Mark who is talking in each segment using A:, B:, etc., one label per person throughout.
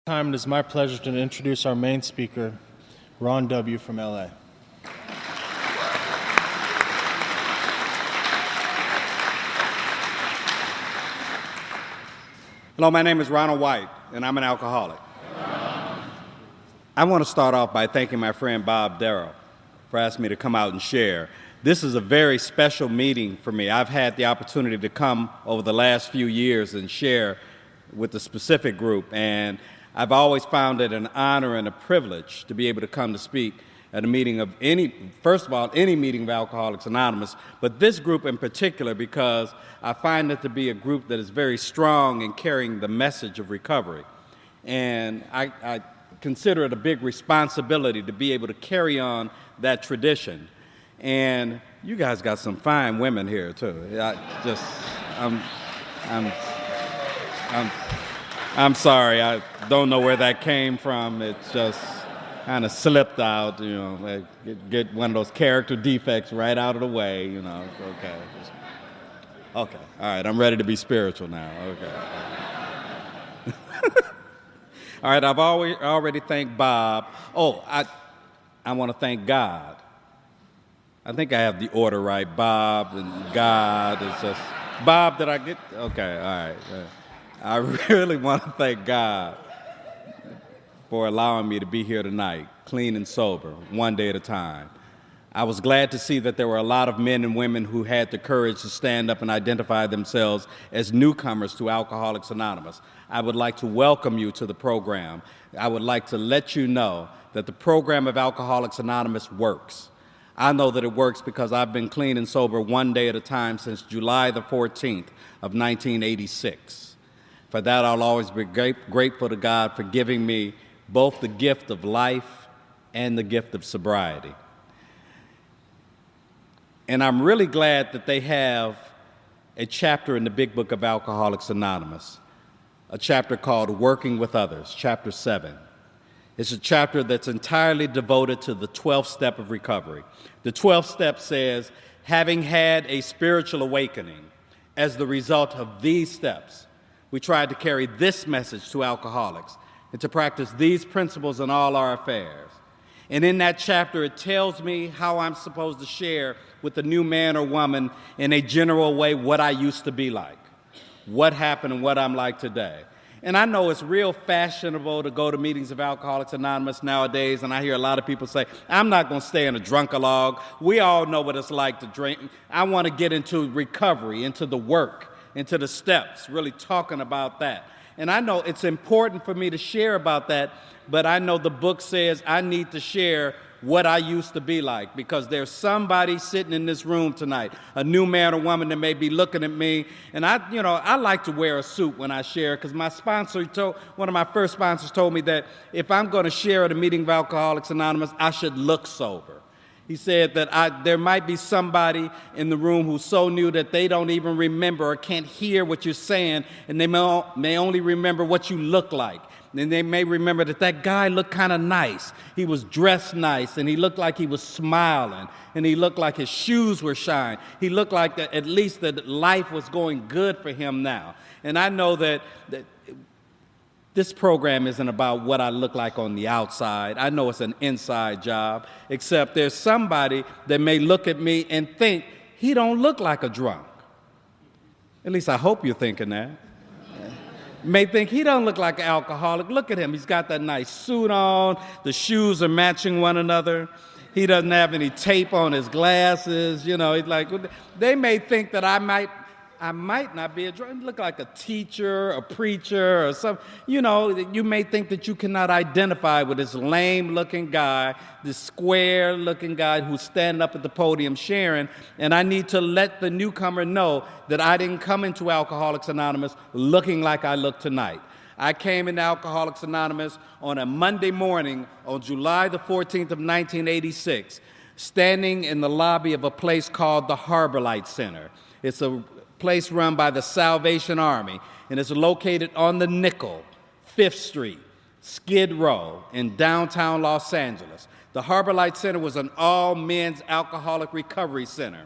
A: Time, it is my pleasure to introduce our main speaker, Ron W. from LA.
B: Hello, my name is Ronald White, and I'm an alcoholic. I want to start off by thanking my friend Bob Darrow for asking me to come out and share. This is a very special meeting for me. I've had the opportunity to come over the last few years and share with a specific group, and I've always found it an honor and a privilege to be able to come to speak at a meeting of first of all, any meeting of Alcoholics Anonymous, but this group in particular because I find it to be a group that is very strong in carrying the message of recovery. And I consider it a big responsibility to be able to carry on that tradition. And you guys got some fine women here, too. I'm sorry, I don't know where that came from. It just kind of slipped out, like get one of those character defects right out of the way, Okay, all right, I'm ready to be spiritual now, okay. All right, I've already thanked Bob. Oh, I want to thank God. I think I have the order right, Bob and God. It's just, Bob, did I get, okay, all right. I really want to thank God for allowing me to be here tonight, clean and sober, one day at a time. I was glad to see that there were a lot of men and women who had the courage to stand up and identify themselves as newcomers to Alcoholics Anonymous. I would like to welcome you to the program. I would like to let you know that the program of Alcoholics Anonymous works. I know that it works because I've been clean and sober one day at a time since July the 14th of 1986. For that, I'll always be grateful to God for giving me both the gift of life and the gift of sobriety. And I'm really glad that they have a chapter in the Big Book of Alcoholics Anonymous, a chapter called Working with Others, Chapter 7. It's a chapter that's entirely devoted to the 12th step of recovery. The 12th step says, having had a spiritual awakening as the result of these steps, we tried to carry this message to alcoholics and to practice these principles in all our affairs. And in that chapter, it tells me how I'm supposed to share with a new man or woman in a general way what I used to be like, what happened and what I'm like today. And I know it's real fashionable to go to meetings of Alcoholics Anonymous nowadays, and I hear a lot of people say, I'm not going to stay in a drunk-a-log. We all know what it's like to drink. I want to get into recovery, into the work, into the steps, really talking about that. And I know it's important for me to share about that, but I know the book says I need to share what I used to be like, because there's somebody sitting in this room tonight, a new man or woman that may be looking at me, and I like to wear a suit when I share, because one of my first sponsors told me that if I'm going to share at a meeting of Alcoholics Anonymous, I should look sober. He said that there might be somebody in the room who's so new that they don't even remember or can't hear what you're saying, and they may only remember what you look like. And they may remember that guy looked kind of nice. He was dressed nice, and he looked like he was smiling, and he looked like his shoes were shining. He looked like that at least that life was going good for him now. And I know that this program isn't about what I look like on the outside. I know it's an inside job, except there's somebody that may look at me and think he don't look like a drunk. At least I hope you're thinking that. May think he don't look like an alcoholic. Look at him. He's got that nice suit on. The shoes are matching one another. He doesn't have any tape on his glasses. He's like, they may think that I might not be a drunk. Look like a teacher, a preacher, or something. You may think that you cannot identify with this lame-looking guy, this square-looking guy who's standing up at the podium sharing, and I need to let the newcomer know that I didn't come into Alcoholics Anonymous looking like I look tonight. I came into Alcoholics Anonymous on a Monday morning on July the 14th of 1986, standing in the lobby of a place called the Harbor Light Center. It's a place run by the Salvation Army, and it's located on the Nickel, 5th Street, Skid Row, in downtown Los Angeles. The Harbor Light Center was an all-men's alcoholic recovery center.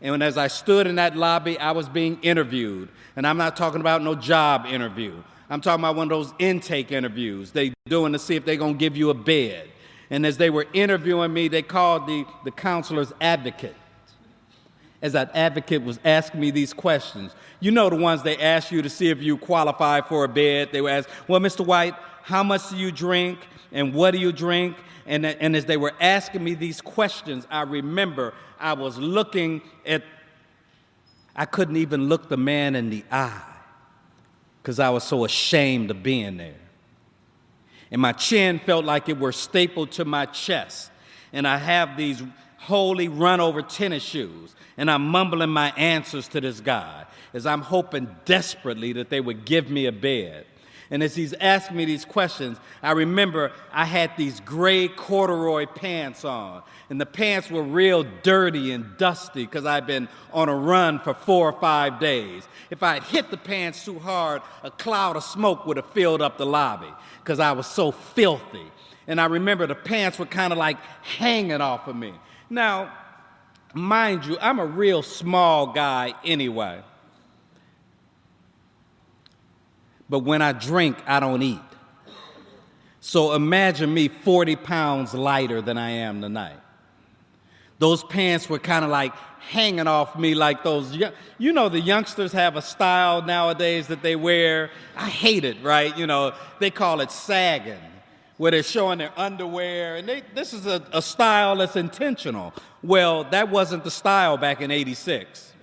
B: And as I stood in that lobby, I was being interviewed. And I'm not talking about no job interview. I'm talking about one of those intake interviews they doing to see if they're going to give you a bed. And as they were interviewing me, they called the counselor's advocate. As that advocate was asking me these questions, you know the ones they ask you to see if you qualify for a bed. They would ask, well, Mr. White, how much do you drink and what do you drink? And as they were asking me these questions, I remember I was looking at, I couldn't even look the man in the eye because I was so ashamed of being there. And my chin felt like it were stapled to my chest. And I have these holy run-over tennis shoes, and I'm mumbling my answers to this guy as I'm hoping desperately that they would give me a bed. And as he's asking me these questions, I remember I had these gray corduroy pants on, and the pants were real dirty and dusty because I'd been on a run for 4 or 5 days. If I had hit the pants too hard, a cloud of smoke would have filled up the lobby because I was so filthy. And I remember the pants were kind of like hanging off of me. Now, mind you, I'm a real small guy anyway. But when I drink, I don't eat. So imagine me 40 pounds lighter than I am tonight. Those pants were kind of like hanging off me like those, you know, the youngsters have a style nowadays that they wear. I hate it, right? You know, they call it sagging, where they're showing their underwear. And this is a style that's intentional. Well, that wasn't the style back in '86.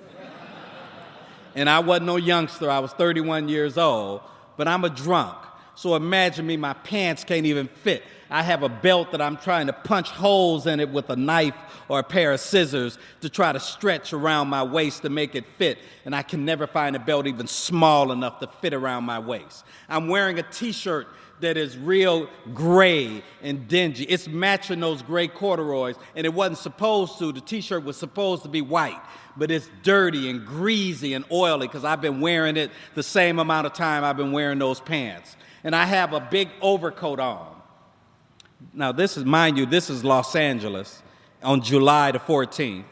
B: And I wasn't no youngster. I was 31 years old. But I'm a drunk. So imagine me, my pants can't even fit. I have a belt that I'm trying to punch holes in it with a knife or a pair of scissors to try to stretch around my waist to make it fit. And I can never find a belt even small enough to fit around my waist. I'm wearing a t-shirt that is real gray and dingy. It's matching those gray corduroys, and it wasn't supposed to. The t-shirt was supposed to be white, but it's dirty and greasy and oily because I've been wearing it the same amount of time I've been wearing those pants. And I have a big overcoat on. Now, this is, mind you, this is Los Angeles on July the 14th.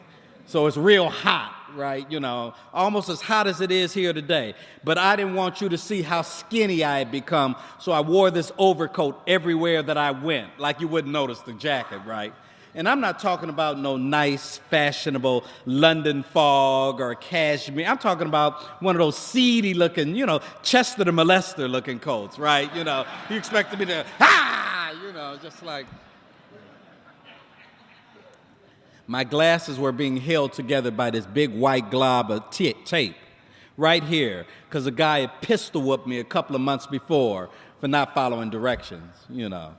B: So it's real hot, right? You know, almost as hot as it is here today. But I didn't want you to see how skinny I had become, so I wore this overcoat everywhere that I went, like you wouldn't notice the jacket, right? And I'm not talking about no nice, fashionable London fog or cashmere. I'm talking about one of those seedy-looking, you know, Chester the Molester-looking coats, right? You know, you expected me to, you know, just like. My glasses were being held together by this big white glob of tape right here because a guy had pistol whooped me a couple of months before for not following directions, you know.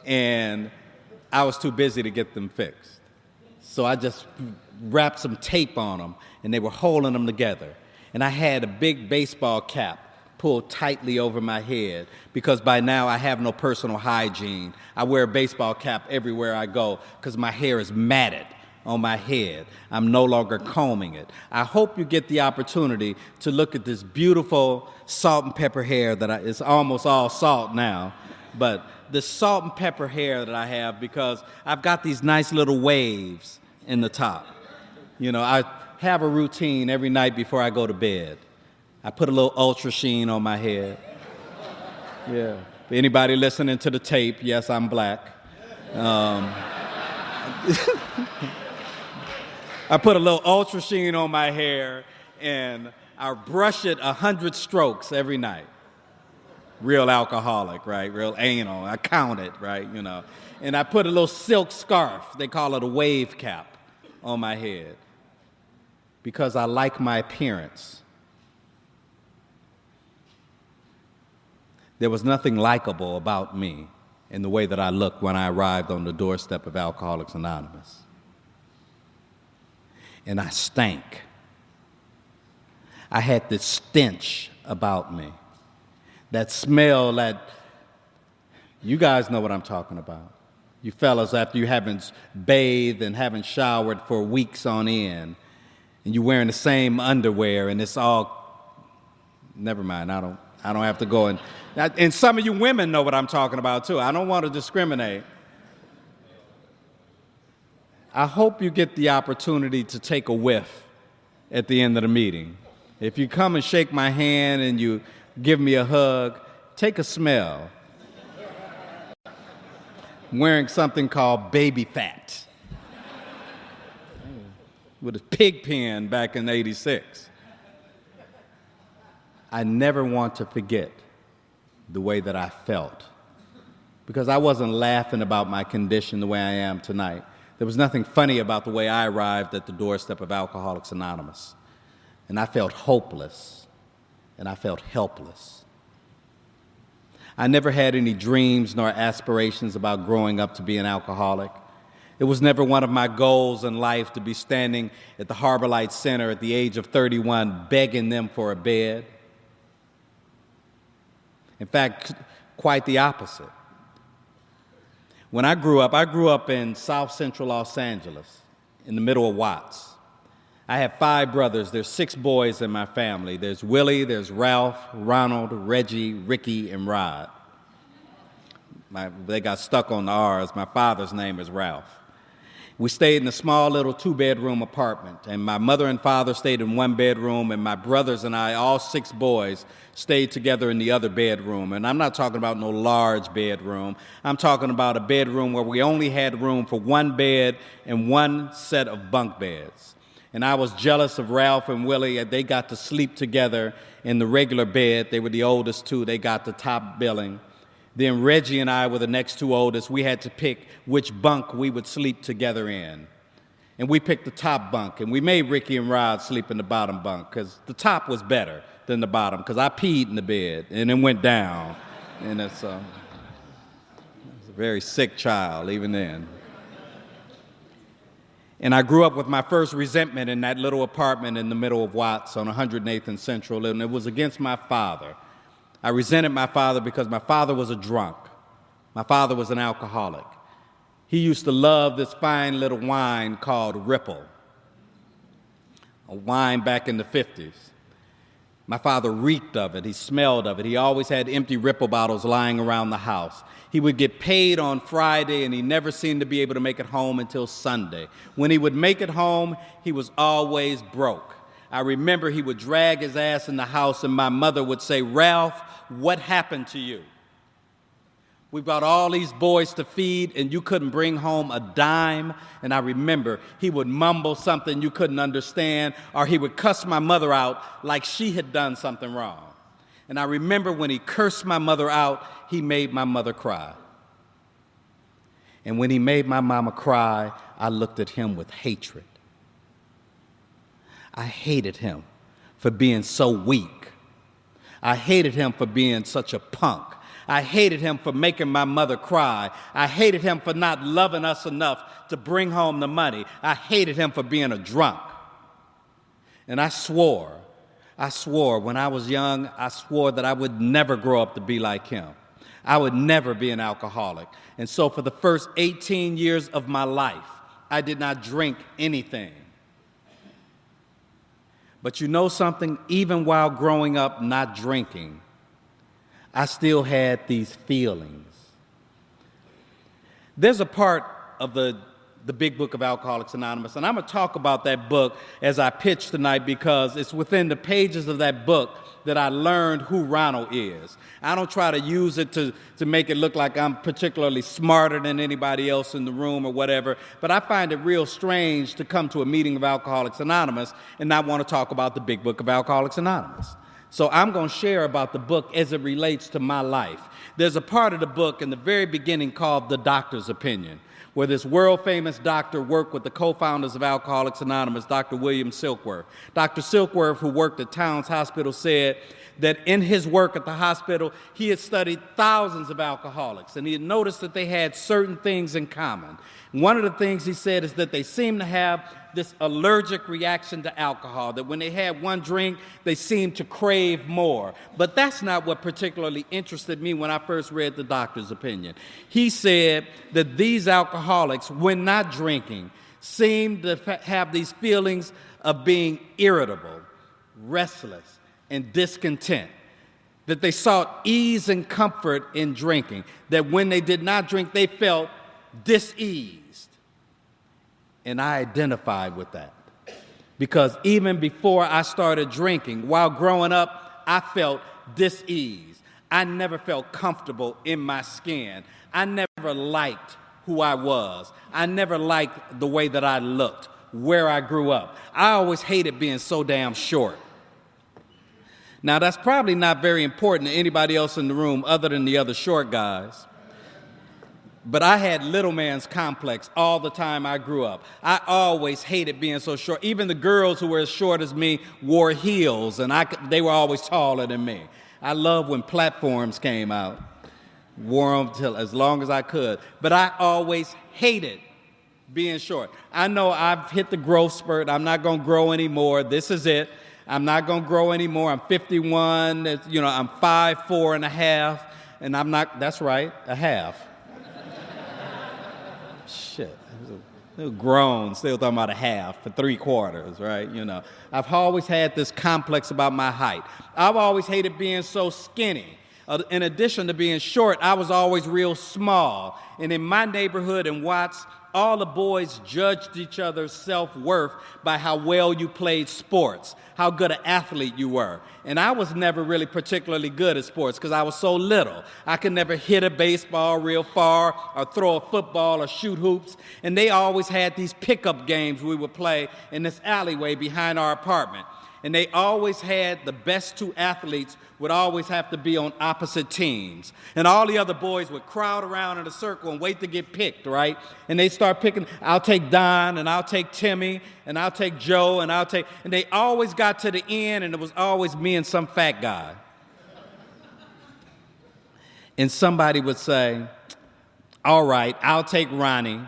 B: And I was too busy to get them fixed. So I just wrapped some tape on them, and they were holding them together. And I had a big baseball cap pulled tightly over my head because by now I have no personal hygiene. I wear a baseball cap everywhere I go because my hair is matted on my head. I'm no longer combing it. I hope you get the opportunity to look at this beautiful salt and pepper hair it's almost all salt now, but the salt and pepper hair that I have because I've got these nice little waves in the top. You know, I have a routine every night before I go to bed. I put a little Ultra Sheen on my head. Yeah. Anybody listening to the tape, yes, I'm black. I put a little Ultra Sheen on my hair, and I brush it 100 strokes every night. Real alcoholic, right? Real anal. I count it, right? You know. And I put a little silk scarf, they call it a wave cap, on my head because I like my appearance. There was nothing likable about me in the way that I looked when I arrived on the doorstep of Alcoholics Anonymous. And I stank. I had this stench about me. That smell that, you guys know what I'm talking about. You fellas, after you haven't bathed and haven't showered for weeks on end, and you're wearing the same underwear, and it's all, never mind, I don't have to go and some of you women know what I'm talking about too. I don't want to discriminate. I hope you get the opportunity to take a whiff at the end of the meeting. If you come and shake my hand and you give me a hug, take a smell. Wearing something called baby fat with a pig pen back in '86. I never want to forget the way that I felt, because I wasn't laughing about my condition the way I am tonight. There was nothing funny about the way I arrived at the doorstep of Alcoholics Anonymous. And I felt hopeless, and I felt helpless. I never had any dreams nor aspirations about growing up to be an alcoholic. It was never one of my goals in life to be standing at the Harbor Light Center at the age of 31 begging them for a bed. In fact, quite the opposite. When I grew up in South Central Los Angeles, in the middle of Watts. I have 5 brothers. There's 6 boys in my family. There's Willie, there's Ralph, Ronald, Reggie, Ricky, and Rod. They got stuck on the R's. My father's name is Ralph. We stayed in a small little 2-bedroom apartment, and my mother and father stayed in 1 bedroom, and my brothers and I, all 6 boys, stayed together in the other bedroom. And I'm not talking about no large bedroom. I'm talking about a bedroom where we only had room for 1 bed and 1 set of bunk beds. And I was jealous of Ralph and Willie. They got to sleep together in the regular bed. They were the oldest 2. They got the top billing. Then Reggie and I were the next 2 oldest. We had to pick which bunk we would sleep together in. And we picked the top bunk. And we made Ricky and Rod sleep in the bottom bunk because the top was better than the bottom, because I peed in the bed and it went down. And it's a very sick child even then. And I grew up with my first resentment in that little apartment in the middle of Watts on 108th and Central, and it was against my father. I resented my father because my father was a drunk. My father was an alcoholic. He used to love this fine little wine called Ripple, a wine back in the 50s. My father reeked of it. He smelled of it. He always had empty Ripple bottles lying around the house. He would get paid on Friday, and he never seemed to be able to make it home until Sunday. When he would make it home, he was always broke. I remember he would drag his ass in the house, and my mother would say, "Ralph, what happened to you? We've got all these boys to feed, and you couldn't bring home a dime." And I remember he would mumble something you couldn't understand, or he would cuss my mother out like she had done something wrong. And I remember when he cursed my mother out, he made my mother cry. And when he made my mama cry, I looked at him with hatred. I hated him for being so weak. I hated him for being such a punk. I hated him for making my mother cry. I hated him for not loving us enough to bring home the money. I hated him for being a drunk. And I swore when I was young, I swore that I would never grow up to be like him. I would never be an alcoholic. And so for the first 18 years of my life, I did not drink anything. But you know something? Even while growing up not drinking, I still had these feelings. There's a part of the Big Book of Alcoholics Anonymous, and I'm going to talk about that book as I pitch tonight, because it's within the pages of that book that I learned who Ronald is. I don't try to use it to make it look like I'm particularly smarter than anybody else in the room or whatever, but I find it real strange to come to a meeting of Alcoholics Anonymous and not want to talk about the Big Book of Alcoholics Anonymous. So I'm going to share about the book as it relates to my life. There's a part of the book in the very beginning called The Doctor's Opinion, where this world-famous doctor worked with the co-founders of Alcoholics Anonymous, Dr. William Silkworth. Dr. Silkworth, who worked at Towns Hospital, said that in his work at the hospital, he had studied thousands of alcoholics, and he had noticed that they had certain things in common. One of the things he said is that they seemed to have this allergic reaction to alcohol, that when they had one drink, they seemed to crave more. But that's not what particularly interested me when I first read the doctor's opinion. He said that these alcoholics, when not drinking, seemed to have these feelings of being irritable, restless, and discontent, that they sought ease and comfort in drinking, that when they did not drink, they felt diseased. And I identified with that, because even before I started drinking, while growing up, I felt diseased. I never felt comfortable in my skin. I never liked who I was. I never liked the way that I looked, where I grew up. I always hated being so damn short. Now, that's probably not very important to anybody else in the room other than the other short guys. But I had little man's complex all the time I grew up. I always hated being so short. Even the girls who were as short as me wore heels, and they were always taller than me. I loved when platforms came out. Wore them till as long as I could. But I always hated being short. I know I've hit the growth spurt. I'm not going to grow anymore. This is it. I'm not going to grow anymore. I'm 51. I'm 5'4" and a half. And I'm not, that's right, a half. Shit. They were grown, still talking about a half for 3/4, right? I've always had this complex about my height. I've always hated being so skinny. In addition to being short, I was always real small. And in my neighborhood in Watts, all the boys judged each other's self-worth by how well you played sports, how good an athlete you were. And I was never really particularly good at sports because I was so little. I could never hit a baseball real far or throw a football or shoot hoops. And they always had these pickup games we would play in this alleyway behind our apartment. And they always had the best two athletes would always have to be on opposite teams. And all the other boys would crowd around in a circle and wait to get picked, right? And they start picking, I'll take Don, and I'll take Timmy, and I'll take Joe, and they always got to the end, and it was always me and some fat guy. And somebody would say, all right, I'll take Ronnie.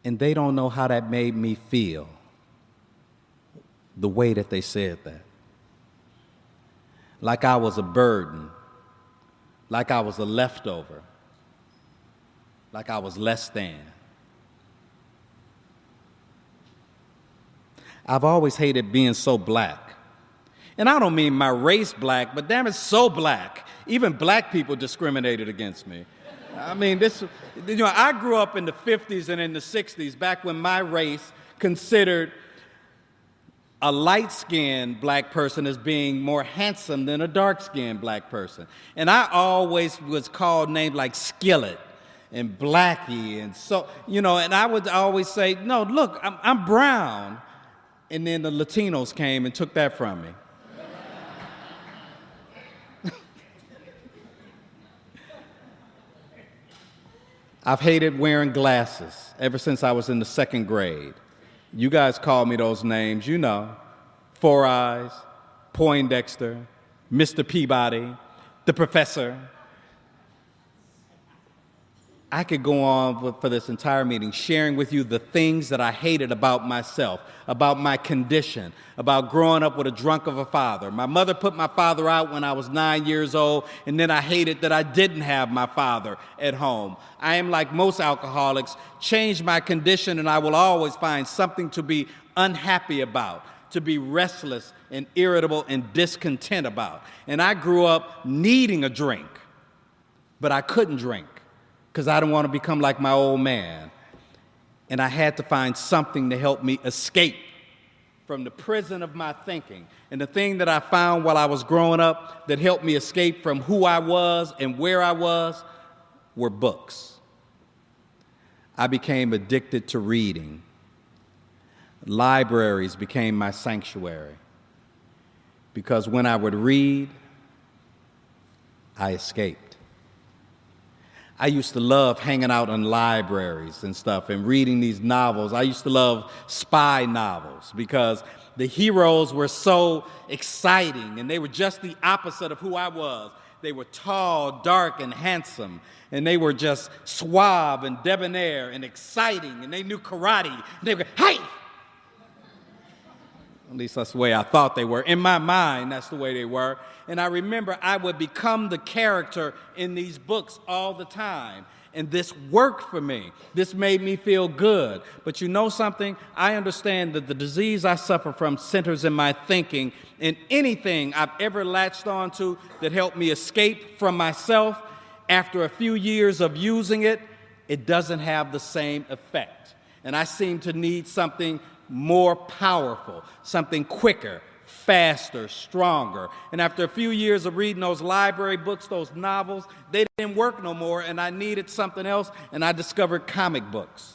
B: And they don't know how that made me feel. The way that they said that. Like I was a burden. Like I was a leftover. Like I was less than. I've always hated being so black. And I don't mean my race black, but damn, it's so black. Even black people discriminated against me. I mean, I grew up in the 50s and in the 60s, back when my race considered a light-skinned black person as being more handsome than a dark-skinned black person. And I always was called names like Skillet and Blackie and and I would always say, no, look, I'm brown. And then the Latinos came and took that from me. I've hated wearing glasses ever since I was in the 2nd grade. You guys call me those names, Four Eyes, Poindexter, Mr. Peabody, the Professor. I could go on for this entire meeting sharing with you the things that I hated about myself, about my condition, about growing up with a drunk of a father. My mother put my father out when I was 9 years old, and then I hated that I didn't have my father at home. I am like most alcoholics, change my condition, and I will always find something to be unhappy about, to be restless and irritable and discontent about. And I grew up needing a drink, but I couldn't drink, because I didn't want to become like my old man. And I had to find something to help me escape from the prison of my thinking. And the thing that I found while I was growing up that helped me escape from who I was and where I was were books. I became addicted to reading. Libraries became my sanctuary. Because when I would read, I escaped. I used to love hanging out in libraries and stuff and reading these novels. I used to love spy novels because the heroes were so exciting and they were just the opposite of who I was. They were tall, dark, and handsome, and they were just suave and debonair and exciting, and they knew karate. And they would go, hey! At least that's the way I thought they were. In my mind, that's the way they were. And I remember I would become the character in these books all the time. And this worked for me. This made me feel good. But you know something? I understand that the disease I suffer from centers in my thinking, and anything I've ever latched onto that helped me escape from myself, after a few years of using it, it doesn't have the same effect. And I seem to need something more powerful, something quicker, faster, stronger. And after a few years of reading those library books, those novels, they didn't work no more, and I needed something else, and I discovered comic books.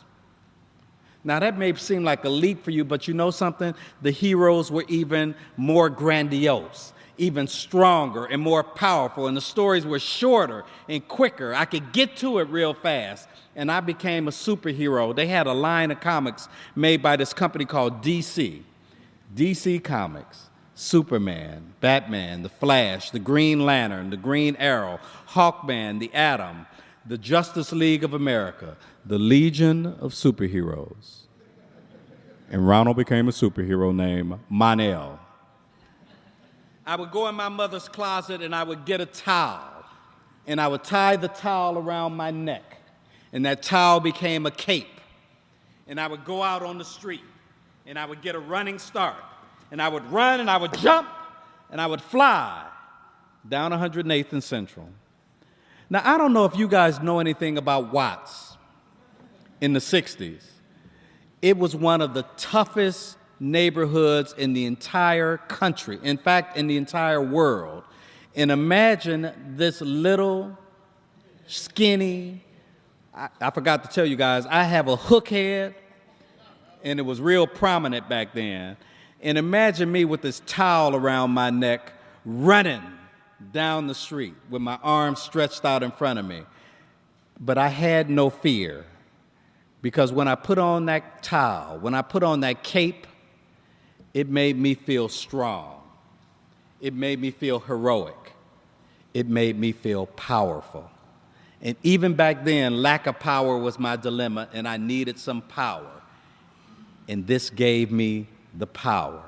B: Now, that may seem like a leap for you, but you know something? The heroes were even more grandiose, even stronger and more powerful, and the stories were shorter and quicker. I could get to it real fast, and I became a superhero. They had a line of comics made by this company called DC Comics. Superman, Batman, The Flash, the Green Lantern, the Green Arrow, Hawkman, the Atom, the Justice League of America, the Legion of Superheroes. And Ronald became a superhero named Mon-El. I would go in my mother's closet and I would get a towel, and I would tie the towel around my neck, and that towel became a cape. And I would go out on the street, and I would get a running start, and I would run, and I would jump, and I would fly down 108th and Central. Now, I don't know if you guys know anything about Watts in the 60s. It was one of the toughest neighborhoods in the entire country, in fact, in the entire world. And imagine this little, skinny, I forgot to tell you guys, I have a hook head, and it was real prominent back then. And imagine me with this towel around my neck running down the street with my arms stretched out in front of me. But I had no fear, because when I put on that towel, when I put on that cape, it made me feel strong. It made me feel heroic. It made me feel powerful. And even back then, lack of power was my dilemma, and I needed some power. And this gave me the power.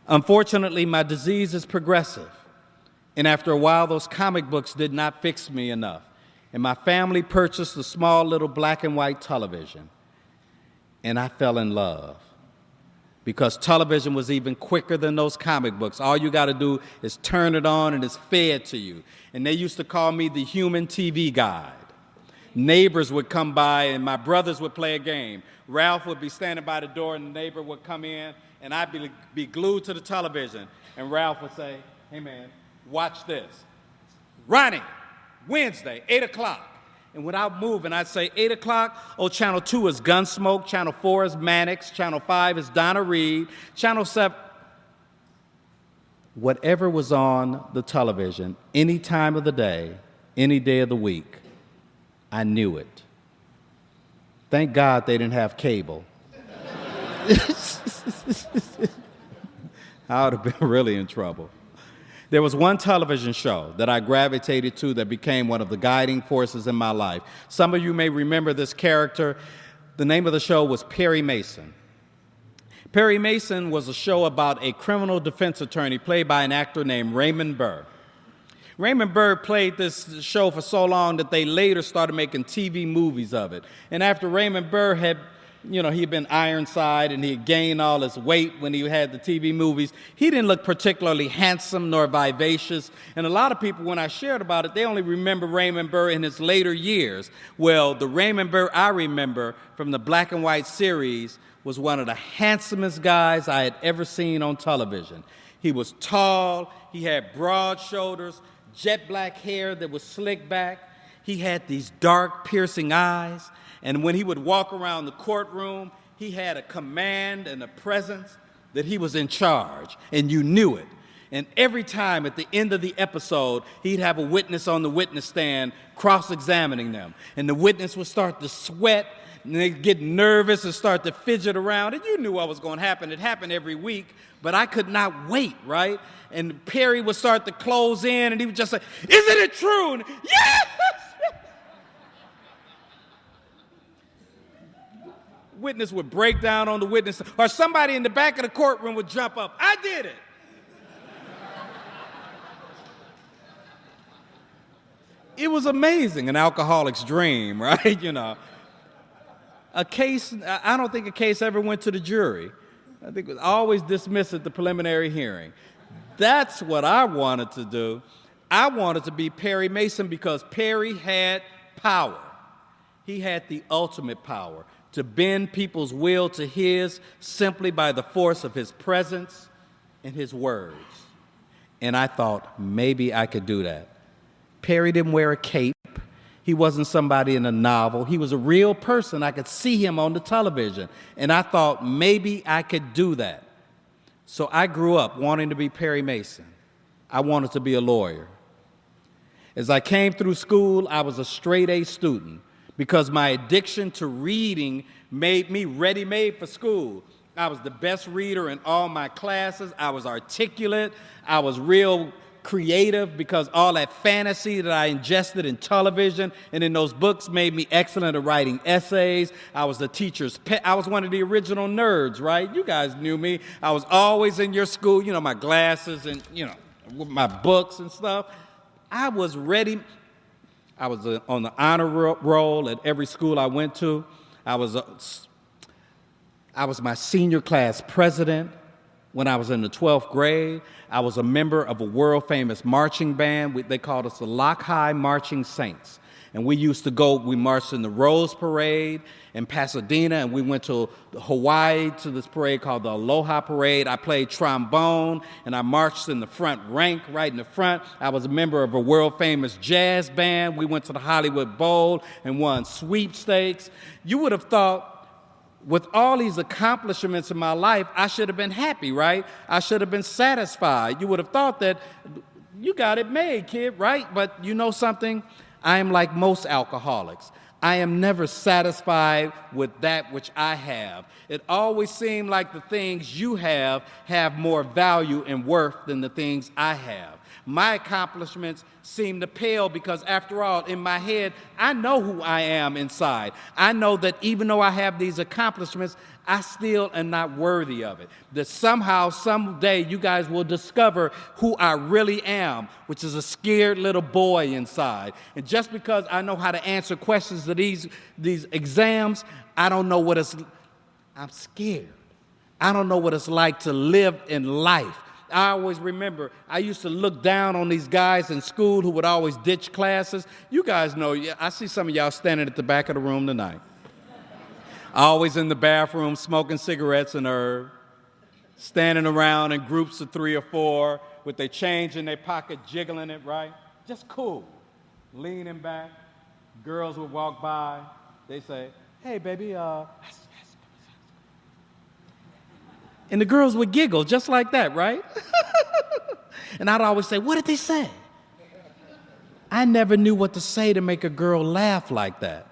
B: Unfortunately, my disease is progressive. And after a while, those comic books did not fix me enough. And my family purchased a small little black and white television. And I fell in love, because television was even quicker than those comic books. All you got to do is turn it on, and it's fed to you. And they used to call me the human TV guide. Neighbors would come by, and my brothers would play a game. Ralph would be standing by the door, and the neighbor would come in, and I'd be glued to the television. And Ralph would say, "Hey, man, watch this. Ronnie, Wednesday, 8 o'clock. And without moving, I'd say, 8 o'clock, oh, Channel 2 is Gunsmoke, Channel 4 is Mannix, Channel 5 is Donna Reed, Channel 7, whatever was on the television, any time of the day, any day of the week, I knew it. Thank God they didn't have cable. I would have been really in trouble. There was one television show that I gravitated to that became one of the guiding forces in my life. Some of you may remember this character. The name of the show was Perry Mason. Perry Mason was a show about a criminal defense attorney played by an actor named Raymond Burr. Raymond Burr played this show for so long that they later started making TV movies of it. And after Raymond Burr had he'd been Ironside, and he had gained all his weight when he had the TV movies. He didn't look particularly handsome nor vivacious. And a lot of people, when I shared about it, they only remember Raymond Burr in his later years. Well, the Raymond Burr I remember from the black and white series was one of the handsomest guys I had ever seen on television. He was tall, he had broad shoulders, jet black hair that was slicked back. He had these dark, piercing eyes. And when he would walk around the courtroom, he had a command and a presence that he was in charge, and you knew it. And every time at the end of the episode, he'd have a witness on the witness stand cross-examining them. And the witness would start to sweat, and they'd get nervous and start to fidget around. And you knew what was going to happen. It happened every week, but I could not wait, right? And Perry would start to close in, and he would just say, "Isn't it true?" And, "Yes!" Witness would break down on the witness, or somebody in the back of the courtroom would jump up. "I did it." It was amazing, an alcoholic's dream, right? A case, I don't think a case ever went to the jury. I think it was always dismissed at the preliminary hearing. That's what I wanted to do. I wanted to be Perry Mason because Perry had power. He had the ultimate power to bend people's will to his simply by the force of his presence in his words. And I thought, maybe I could do that. Perry didn't wear a cape. He wasn't somebody in a novel. He was a real person. I could see him on the television. And I thought, maybe I could do that. So I grew up wanting to be Perry Mason. I wanted to be a lawyer. As I came through school, I was a straight A student because my addiction to reading made me ready-made for school. I was the best reader in all my classes. I was articulate. I was real creative because all that fantasy that I ingested in television and in those books made me excellent at writing essays. I was the teacher's pet. I was one of the original nerds, right? You guys knew me. I was always in your school, my glasses and, with my books and stuff. I was ready. I was on the honor roll at every school I went to. I was my senior class president when I was in the 12th grade. I was a member of a world-famous marching band. They called us the Lock High Marching Saints. And we marched in the Rose Parade in Pasadena, and we went to Hawaii to this parade called the Aloha Parade. I played trombone, and I marched in the front rank, right in the front. I was a member of a world-famous jazz band. We went to the Hollywood Bowl and won sweepstakes. You would have thought, with all these accomplishments in my life, I should have been happy, right? I should have been satisfied. You would have thought that you got it made, kid, right? But you know something? I am like most alcoholics. I am never satisfied with that which I have. It always seemed like the things you have more value and worth than the things I have. My accomplishments seem to pale because, after all, in my head, I know who I am inside. I know that even though I have these accomplishments, I still am not worthy of it. That somehow, someday, you guys will discover who I really am, which is a scared little boy inside. And just because I know how to answer questions to these exams, I don't know what I'm scared. I don't know what it's like to live in life. I always remember, I used to look down on these guys in school who would always ditch classes. You guys know, I see some of y'all standing at the back of the room tonight. Always in the bathroom, smoking cigarettes and herb, standing around in groups of 3 or 4 with their change in their pocket, jiggling it, right? Just cool. Leaning back. Girls would walk by. They say, hey, baby, and the girls would giggle just like that, right? And I'd always say, what did they say? I never knew what to say to make a girl laugh like that.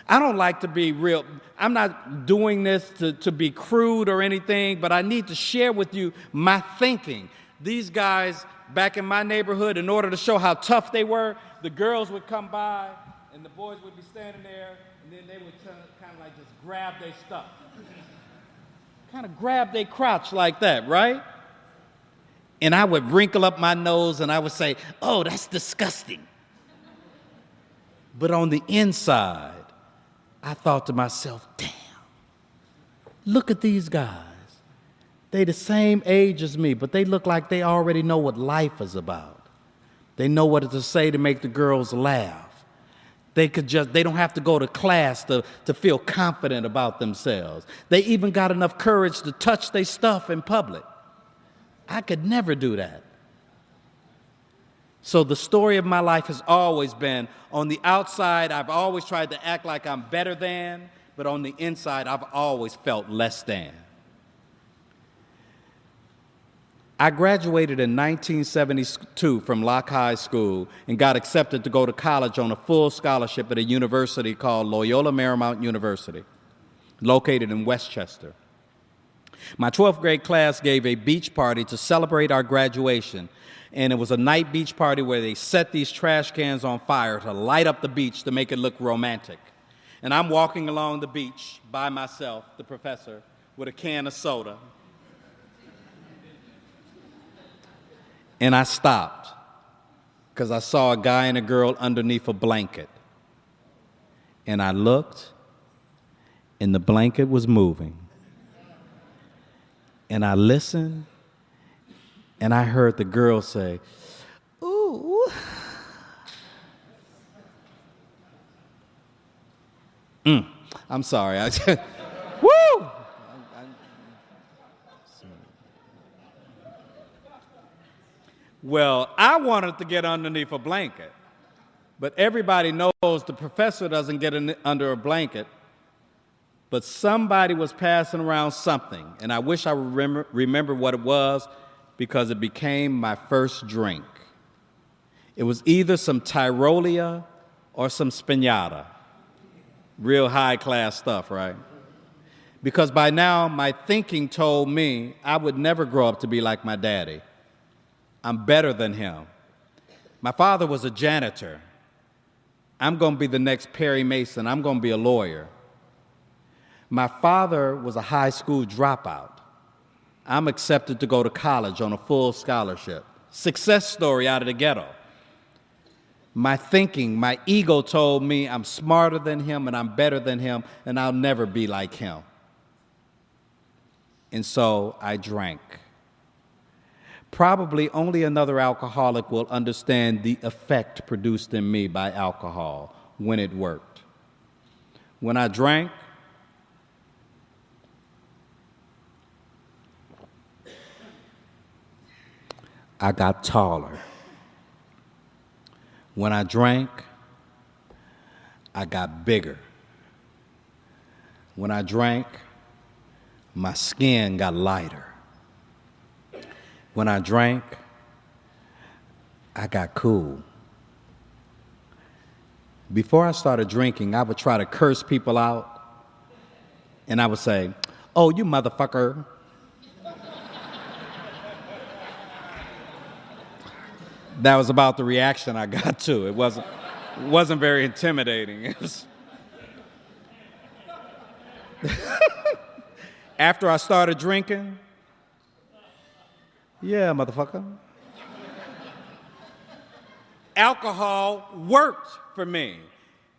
B: I don't like to be real. I'm not doing this to be crude or anything, but I need to share with you my thinking. These guys back in my neighborhood, in order to show how tough they were, the girls would come by and the boys would be standing there, and then they would kind of like just grab their stuff. Kind of grab their crotch like that, right? And I would wrinkle up my nose and I would say, oh, that's disgusting. But on the inside, I thought to myself, damn, look at these guys. They the same age as me, but they look like they already know what life is about. They know what to say to make the girls laugh. They don't have to go to class to feel confident about themselves. They even got enough courage to touch their stuff in public. I could never do that. So the story of my life has always been, on the outside, I've always tried to act like I'm better than, but on the inside, I've always felt less than. I graduated in 1972 from Lock High School and got accepted to go to college on a full scholarship at a university called Loyola Marymount University, located in Westchester. My 12th grade class gave a beach party to celebrate our graduation, and it was a night beach party where they set these trash cans on fire to light up the beach to make it look romantic. And I'm walking along the beach by myself, the professor, with a can of soda. And I stopped because I saw a guy and a girl underneath a blanket. And I looked, and the blanket was moving. And I listened, and I heard the girl say, ooh. I'm sorry. Woo! Well, I wanted to get underneath a blanket, but everybody knows the professor doesn't get under a blanket, but somebody was passing around something, and I wish I remember what it was because it became my first drink. It was either some Tyrolia or some Spinata. Real high-class stuff, right? Because by now, my thinking told me I would never grow up to be like my daddy. I'm better than him. My father was a janitor. I'm going to be the next Perry Mason. I'm going to be a lawyer. My father was a high school dropout. I'm accepted to go to college on a full scholarship. Success story out of the ghetto. My thinking, my ego told me I'm smarter than him and I'm better than him and I'll never be like him. And so I drank. Probably only another alcoholic will understand the effect produced in me by alcohol when it worked. When I drank, I got taller. When I drank, I got bigger. When I drank, my skin got lighter. When I drank, I got cool. Before I started drinking, I would try to curse people out, and I would say, "Oh, you motherfucker." That was about the reaction I got to. It wasn't very intimidating. It was After I started drinking, yeah, motherfucker. Alcohol worked for me.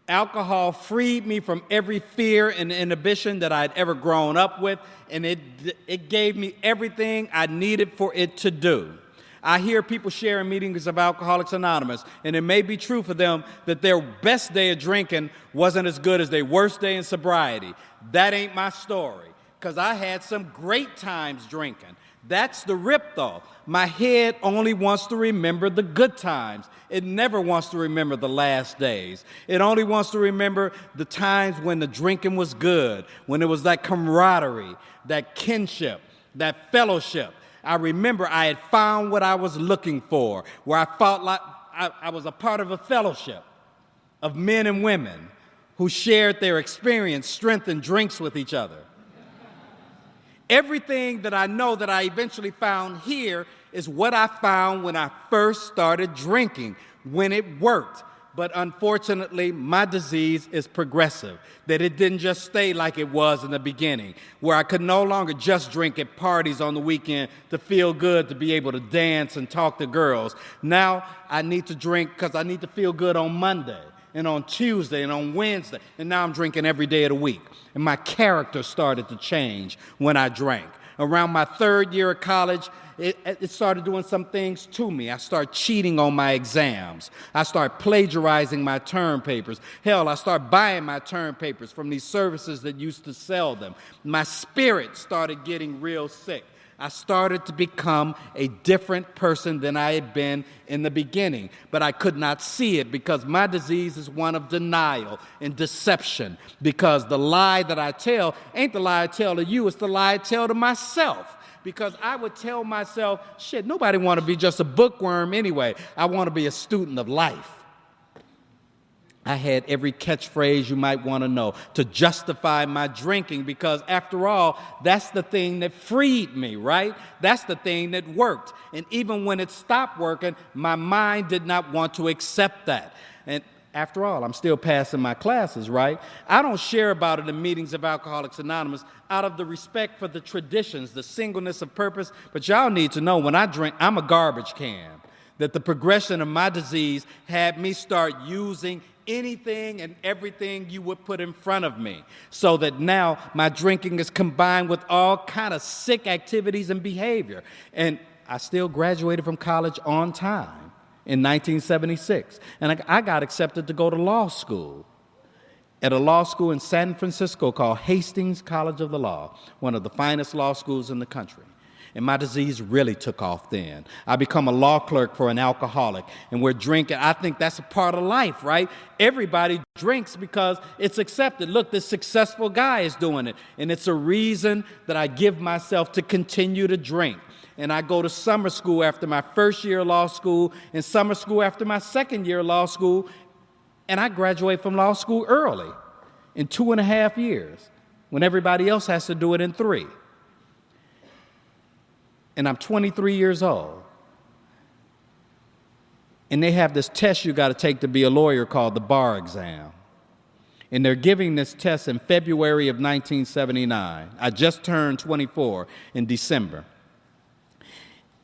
B: Alcohol freed me from every fear and inhibition that I'd ever grown up with, and it gave me everything I needed for it to do. I hear people sharing meetings of Alcoholics Anonymous, and it may be true for them that their best day of drinking wasn't as good as their worst day in sobriety. That ain't my story, because I had some great times drinking. That's the rip, though. My head only wants to remember the good times. It never wants to remember the last days. It only wants to remember the times when the drinking was good, when it was that camaraderie, that kinship, that fellowship. I remember I had found what I was looking for, where I felt like I was a part of a fellowship of men and women who shared their experience, strength, and drinks with each other. Everything that I know that I eventually found here is what I found when I first started drinking, when it worked. But unfortunately, my disease is progressive, that it didn't just stay like it was in the beginning, where I could no longer just drink at parties on the weekend to feel good, to be able to dance and talk to girls. Now I need to drink because I need to feel good on Monday and on Tuesday and on Wednesday, and now I'm drinking every day of the week. And my character started to change when I drank. Around my third year of college, it started doing some things to me. I started cheating on my exams. I started plagiarizing my term papers. Hell, I started buying my term papers from these services that used to sell them. My spirit started getting real sick. I started to become a different person than I had been in the beginning, but I could not see it because my disease is one of denial and deception, because the lie that I tell ain't the lie I tell to you, it's the lie I tell to myself. Because I would tell myself, shit, nobody want to be just a bookworm anyway. I want to be a student of life. I had every catchphrase you might want to know to justify my drinking because, after all, that's the thing that freed me, right? That's the thing that worked. And even when it stopped working, my mind did not want to accept that. And after all, I'm still passing my classes, right? I don't share about it in meetings of Alcoholics Anonymous out of the respect for the traditions, the singleness of purpose. But y'all need to know when I drink, I'm a garbage can. That the progression of my disease had me start using anything and everything you would put in front of me, so that now my drinking is combined with all kind of sick activities and behavior. And I still graduated from college on time in 1976. And I got accepted to go to law school at a law school in San Francisco called Hastings College of the Law, one of the finest law schools in the country. And my disease really took off then. I become a law clerk for an alcoholic, and we're drinking. I think that's a part of life, right? Everybody drinks because it's accepted. Look, this successful guy is doing it, and it's a reason that I give myself to continue to drink. And I go to summer school after my first year of law school and summer school after my second year of law school, and I graduate from law school early in 2.5 years when everybody else has to do it in 3. And I'm 23 years old. And they have this test you got to take to be a lawyer called the bar exam. And they're giving this test in February of 1979. I just turned 24 in December.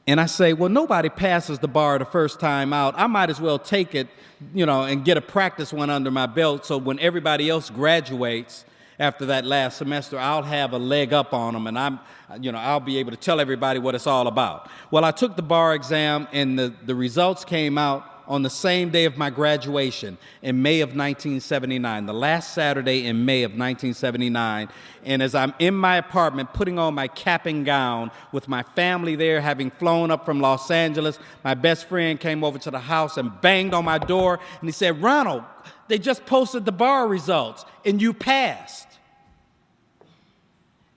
B: And I say, well, nobody passes the bar the first time out. I might as well take it, and get a practice one under my belt so when everybody else graduates after that last semester, I'll have a leg up on them, and I'll be able to tell everybody what it's all about. Well, I took the bar exam, and the results came out on the same day of my graduation in May of 1979, the last Saturday in May of 1979. And as I'm in my apartment putting on my cap and gown with my family there, having flown up from Los Angeles, my best friend came over to the house and banged on my door, and he said, "Ronald, they just posted the bar results, and you passed."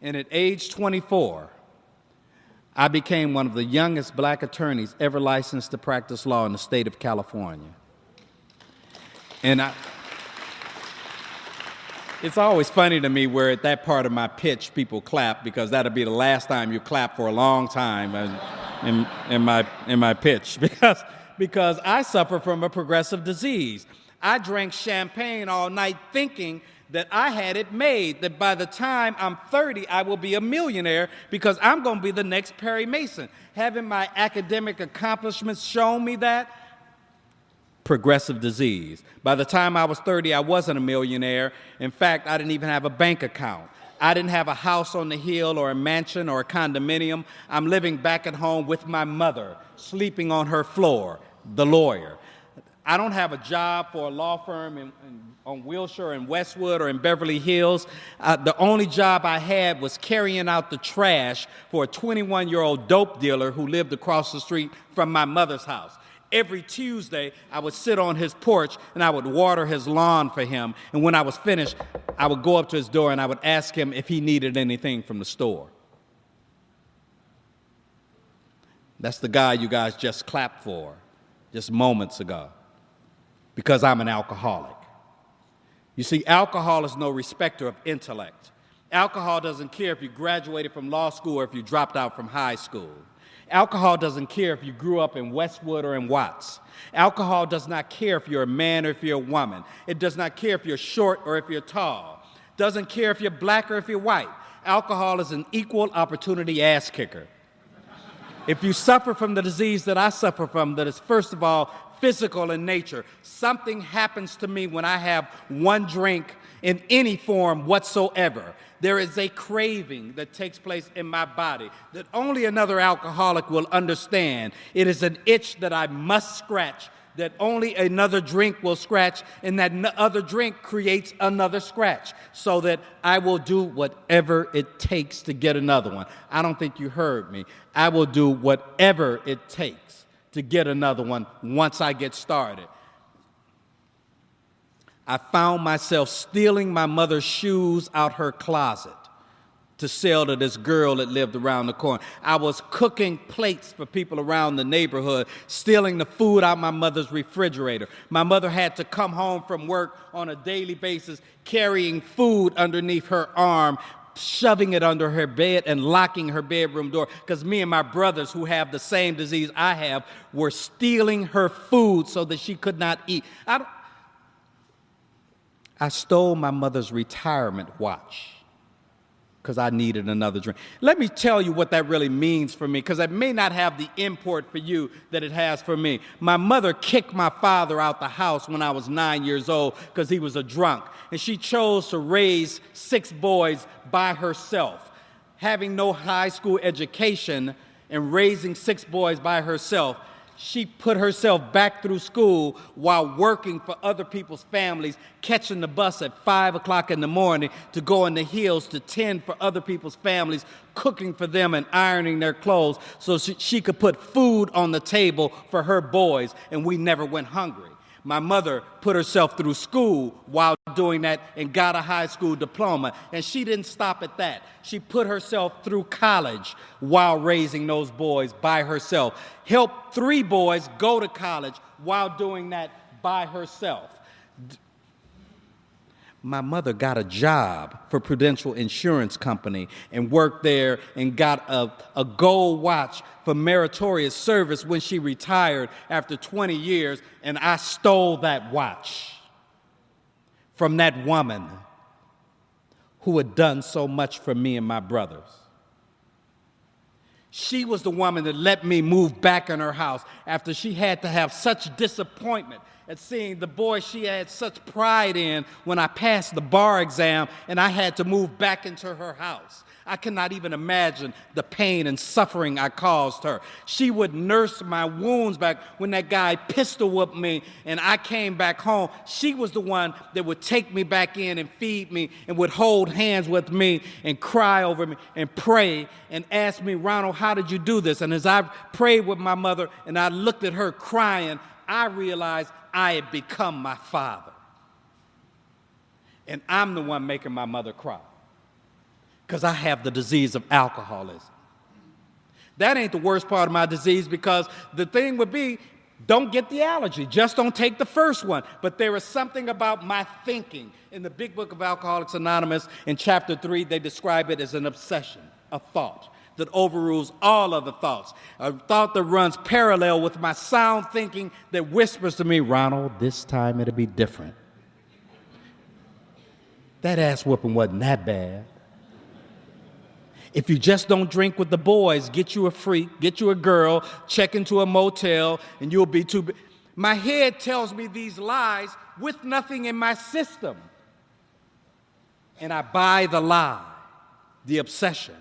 B: And at age 24, I became one of the youngest black attorneys ever licensed to practice law in the state of California. And it's always funny to me where at that part of my pitch people clap, because that'll be the last time you clap for a long time in my pitch, because I suffer from a progressive disease. I drank champagne all night thinking that I had it made, that by the time I'm 30, I will be a millionaire because I'm going to be the next Perry Mason. Having my academic accomplishments shown me that? Progressive disease. By the time I was 30, I wasn't a millionaire. In fact, I didn't even have a bank account. I didn't have a house on the hill or a mansion or a condominium. I'm living back at home with my mother, sleeping on her floor, the lawyer. I don't have a job for a law firm on Wilshire and Westwood or in Beverly Hills. The only job I had was carrying out the trash for a 21-year-old dope dealer who lived across the street from my mother's house. Every Tuesday, I would sit on his porch and I would water his lawn for him. And when I was finished, I would go up to his door and I would ask him if he needed anything from the store. That's the guy you guys just clapped for just moments ago, because I'm an alcoholic. You see, alcohol is no respecter of intellect. Alcohol doesn't care if you graduated from law school or if you dropped out from high school. Alcohol doesn't care if you grew up in Westwood or in Watts. Alcohol does not care if you're a man or if you're a woman. It does not care if you're short or if you're tall. It doesn't care if you're black or if you're white. Alcohol is an equal opportunity ass kicker. If you suffer from the disease that I suffer from, that is, first of all, physical in nature, something happens to me when I have one drink in any form whatsoever. There is a craving that takes place in my body that only another alcoholic will understand. It is an itch that I must scratch, that only another drink will scratch, and that other drink creates another scratch, so that I will do whatever it takes to get another one. I don't think you heard me. I will do whatever it takes to get another one once I get started. I found myself stealing my mother's shoes out her closet to sell to this girl that lived around the corner. I was cooking plates for people around the neighborhood, stealing the food out my mother's refrigerator. My mother had to come home from work on a daily basis carrying food underneath her arm, shoving it under her bed and locking her bedroom door, because me and my brothers, who have the same disease I have, were stealing her food so that she could not eat. I stole my mother's retirement watch because I needed another drink. Let me tell you what that really means for me, because it may not have the import for you that it has for me. My mother kicked my father out the house when I was 9 years old because he was a drunk, and she chose to raise 6 boys by herself. Having no high school education and raising 6 boys by herself, she put herself back through school while working for other people's families, catching the bus at 5 o'clock in the morning to go in the hills to tend for other people's families, cooking for them and ironing their clothes so she could put food on the table for her boys, and we never went hungry. My mother put herself through school while doing that and got a high school diploma. And she didn't stop at that. She put herself through college while raising those boys by herself. Helped 3 boys go to college while doing that by herself. My mother got a job for Prudential Insurance Company and worked there and got a gold watch for meritorious service when she retired after 20 years, and I stole that watch from that woman who had done so much for me and my brothers. She was the woman that let me move back in her house after she had to have such disappointment at seeing the boy she had such pride in when I passed the bar exam and I had to move back into her house. I cannot even imagine the pain and suffering I caused her. She would nurse my wounds back when that guy pistol whipped me and I came back home. She was the one that would take me back in and feed me and would hold hands with me and cry over me and pray and ask me, Ronald, how did you do this? And as I prayed with my mother and I looked at her crying, I realized I had become my father. And I'm the one making my mother cry because I have the disease of alcoholism. That ain't the worst part of my disease, because the thing would be, don't get the allergy, just don't take the first one. But there is something about my thinking. In the Big Book of Alcoholics Anonymous, in chapter 3, they describe it as an obsession, a thought that overrules all other thoughts, a thought that runs parallel with my sound thinking that whispers to me, Ronald, this time it'll be different. That ass whooping wasn't that bad. If you just don't drink with the boys, get you a freak, get you a girl, check into a motel, and you'll be too big. My head tells me these lies with nothing in my system. And I buy the lie, the obsession.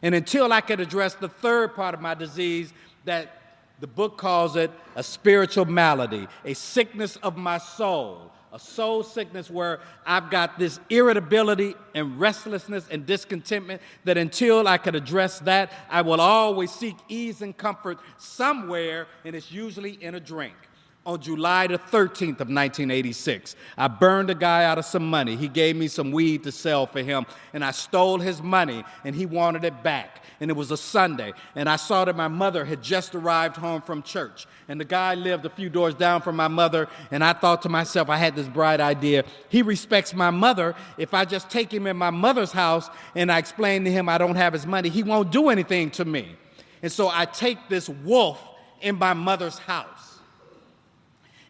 B: And until I can address the third part of my disease, that the book calls it a spiritual malady, a sickness of my soul, a soul sickness where I've got this irritability and restlessness and discontentment, that until I can address that, I will always seek ease and comfort somewhere, and it's usually in a drink. On July the 13th of 1986, I burned a guy out of some money. He gave me some weed to sell for him, and I stole his money, and he wanted it back. And it was a Sunday, and I saw that my mother had just arrived home from church, and the guy lived a few doors down from my mother, and I thought to myself, I had this bright idea. He respects my mother. If I just take him in my mother's house and I explain to him I don't have his money, he won't do anything to me. And so I take this wolf in my mother's house.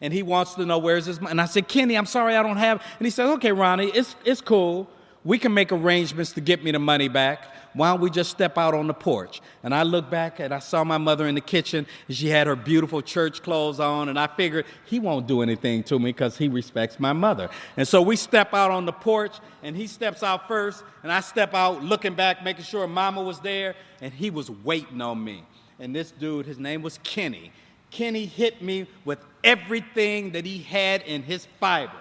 B: And he wants to know, where's his money? And I said, Kenny, I'm sorry I don't have. And he said, okay, Ronnie, it's cool. We can make arrangements to get me the money back. Why don't we just step out on the porch? And I looked back and I saw my mother in the kitchen, and she had her beautiful church clothes on, and I figured he won't do anything to me because he respects my mother. And so we step out on the porch, and he steps out first, and I step out looking back, making sure Mama was there, and he was waiting on me. And this dude, his name was Kenny. Kenny hit me with everything that he had in his fiber.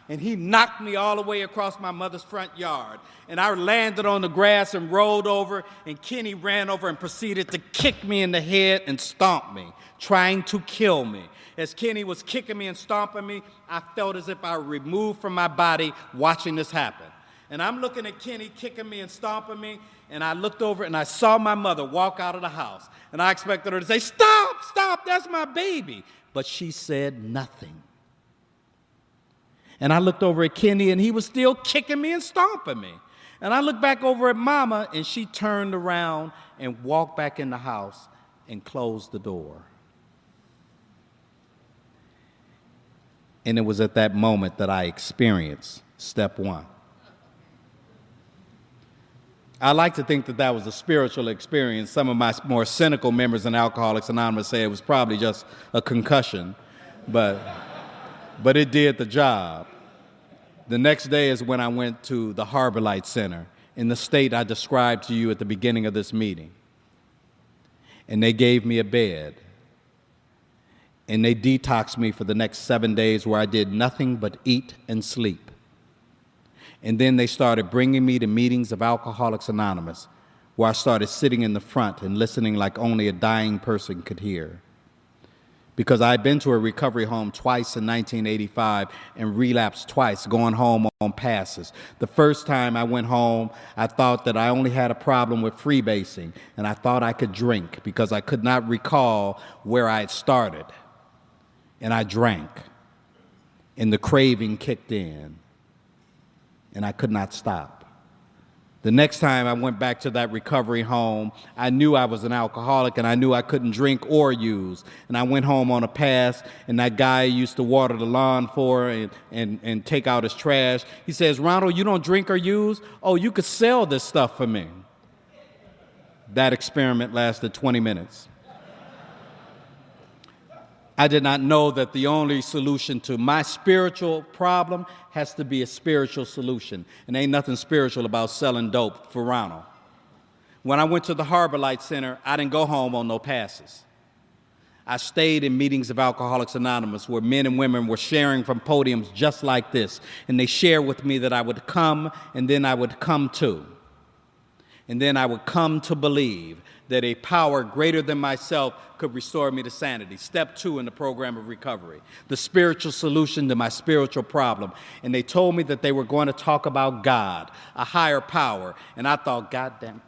B: And he knocked me all the way across my mother's front yard. And I landed on the grass and rolled over, and Kenny ran over and proceeded to kick me in the head and stomp me, trying to kill me. As Kenny was kicking me and stomping me, I felt as if I were removed from my body watching this happen. And I'm looking at Kenny kicking me and stomping me, and I looked over and I saw my mother walk out of the house. And I expected her to say, stop, stop, that's my baby. But she said nothing. And I looked over at Kenny, and he was still kicking me and stomping me. And I looked back over at Mama, and she turned around and walked back in the house and closed the door. And it was at that moment that I experienced step one. I like to think that that was a spiritual experience. Some of my more cynical members in Alcoholics Anonymous say it was probably just a concussion, but it did the job. The next day is when I went to the Harbor Light Center in the state I described to you at the beginning of this meeting. And they gave me a bed. and they detoxed me for the next 7 days where I did nothing but eat and sleep. And then they started bringing me to meetings of Alcoholics Anonymous, where I started sitting in the front and listening like only a dying person could hear. Because I'd been to a recovery home twice in 1985 and relapsed twice, going home on passes. The first time I went home, I thought that I only had a problem with freebasing, and I thought I could drink because I could not recall where I had started. And I drank, and the craving kicked in, and I could not stop. The next time I went back to that recovery home, I knew I was an alcoholic and I knew I couldn't drink or use. And I went home on a pass, and that guy I used to water the lawn for and take out his trash, he says, "Ronald, you don't drink or use? Oh, you could sell this stuff for me." That experiment lasted 20 minutes. I did not know that the only solution to my spiritual problem has to be a spiritual solution. And ain't nothing spiritual about selling dope for Ronald. When I went to the Harbor Light Center, I didn't go home on no passes. I stayed in meetings of Alcoholics Anonymous where men and women were sharing from podiums just like this. And they shared with me that I would come, and then I would come to. And then I would come to believe that a power greater than myself could restore me to sanity. Step 2 in the program of recovery, the spiritual solution to my spiritual problem. And they told me that they were going to talk about God, a higher power. And I thought, God damn,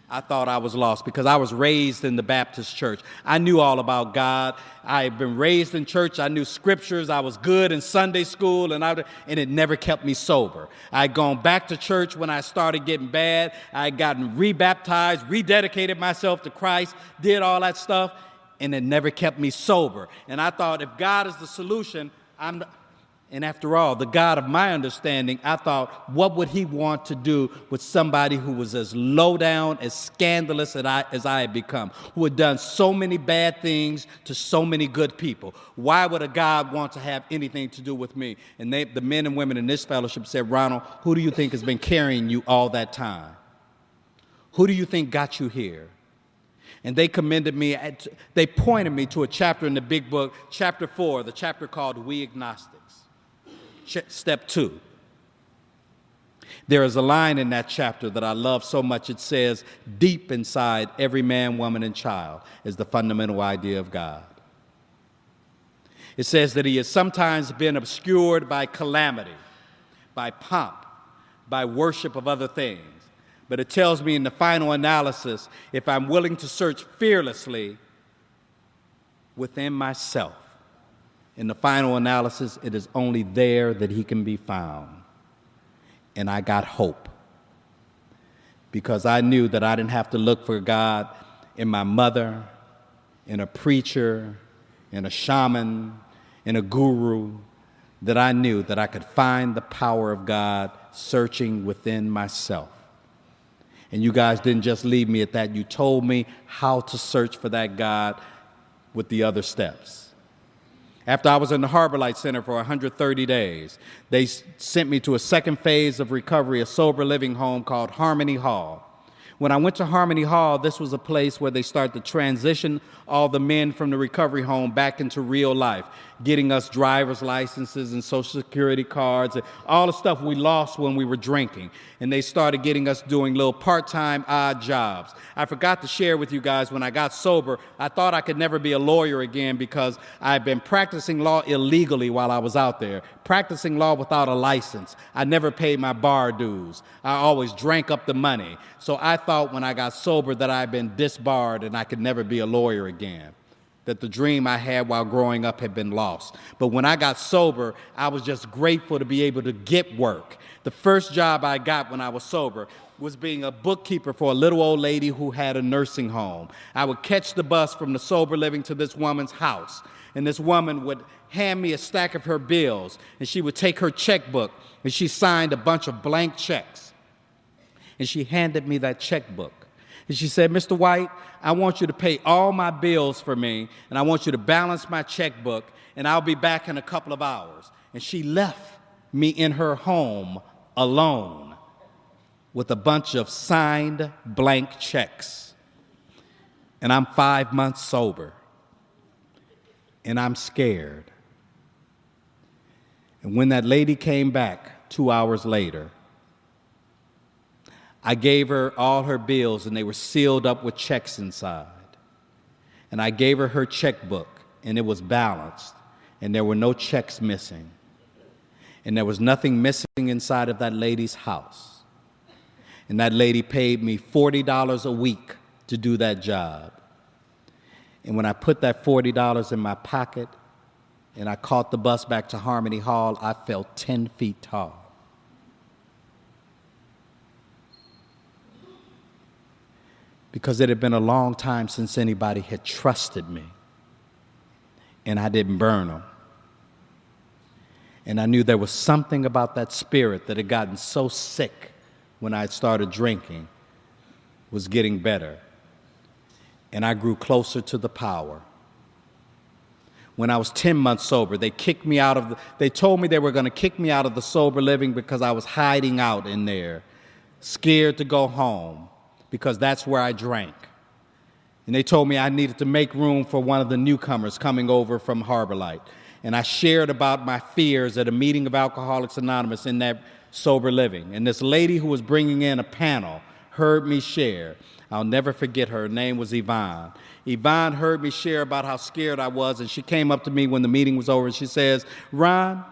B: I thought I was lost because I was raised in the Baptist church. I knew all about God. I had been raised in church. I knew scriptures. I was good in Sunday school, and it never kept me sober. I had gone back to church when I started getting bad. I had gotten rebaptized, rededicated myself to Christ, did all that stuff, and it never kept me sober. And I thought, if God is the solution, and after all, the God of my understanding, I thought, what would he want to do with somebody who was as low down, as scandalous as I had become, who had done so many bad things to so many good people? Why would a God want to have anything to do with me? And the men and women in this fellowship said, Ronald, who do you think has been carrying you all that time? Who do you think got you here? And they commended me, they pointed me to a chapter in the big book, chapter 4, the chapter called We Agnostics. Step 2. There is a line in that chapter that I love so much. It says, deep inside every man, woman, and child is the fundamental idea of God. It says that he has sometimes been obscured by calamity, by pomp, by worship of other things. But it tells me in the final analysis, if I'm willing to search fearlessly within myself, in the final analysis, it is only there that he can be found. And I got hope because I knew that I didn't have to look for God in my mother, in a preacher, in a shaman, in a guru, that I knew that I could find the power of God searching within myself. And you guys didn't just leave me at that. You told me how to search for that God with the other steps. After I was in the Harbor Light Center for 130 days, they sent me to a second phase of recovery, a sober living home called Harmony Hall. When I went to Harmony Hall, this was a place where they started to transition all the men from the recovery home back into real life, getting us driver's licenses and Social Security cards and all the stuff we lost when we were drinking. And they started getting us doing little part-time odd jobs. I forgot to share with you guys, when I got sober, I thought I could never be a lawyer again because I had been practicing law illegally while I was out there, practicing law without a license. I never paid my bar dues. I always drank up the money. So I thought when I got sober that I had been disbarred and I could never be a lawyer again, that the dream I had while growing up had been lost. But when I got sober, I was just grateful to be able to get work. The first job I got when I was sober was being a bookkeeper for a little old lady who had a nursing home. I would catch the bus from the sober living to this woman's house, and this woman would hand me a stack of her bills, and she would take her checkbook, and she signed a bunch of blank checks. And she handed me that checkbook. And she said, Mr. White, I want you to pay all my bills for me, and I want you to balance my checkbook, and I'll be back in a couple of hours. And she left me in her home alone with a bunch of signed blank checks. And I'm 5 months sober. and I'm scared. And when that lady came back 2 hours later, I gave her all her bills, and they were sealed up with checks inside. And I gave her her checkbook, and it was balanced, and there were no checks missing. And there was nothing missing inside of that lady's house. And that lady paid me $40 a week to do that job. And when I put that $40 in my pocket and I caught the bus back to Harmony Hall, I felt 10 feet tall. Because it had been a long time since anybody had trusted me, and I didn't burn them. And I knew there was something about that spirit that had gotten so sick when I had started drinking was getting better. And I grew closer to the power. When I was 10 months sober, they told me they were going to kick me out of the sober living because I was hiding out in there, scared to go home, because that's where I drank. And they told me I needed to make room for one of the newcomers coming over from Harbor Light. And I shared about my fears at a meeting of Alcoholics Anonymous in that sober living. And this lady who was bringing in a panel heard me share. I'll never forget her. Her name was Yvonne. Yvonne heard me share about how scared I was, and she came up to me when the meeting was over, and she says, "Ron,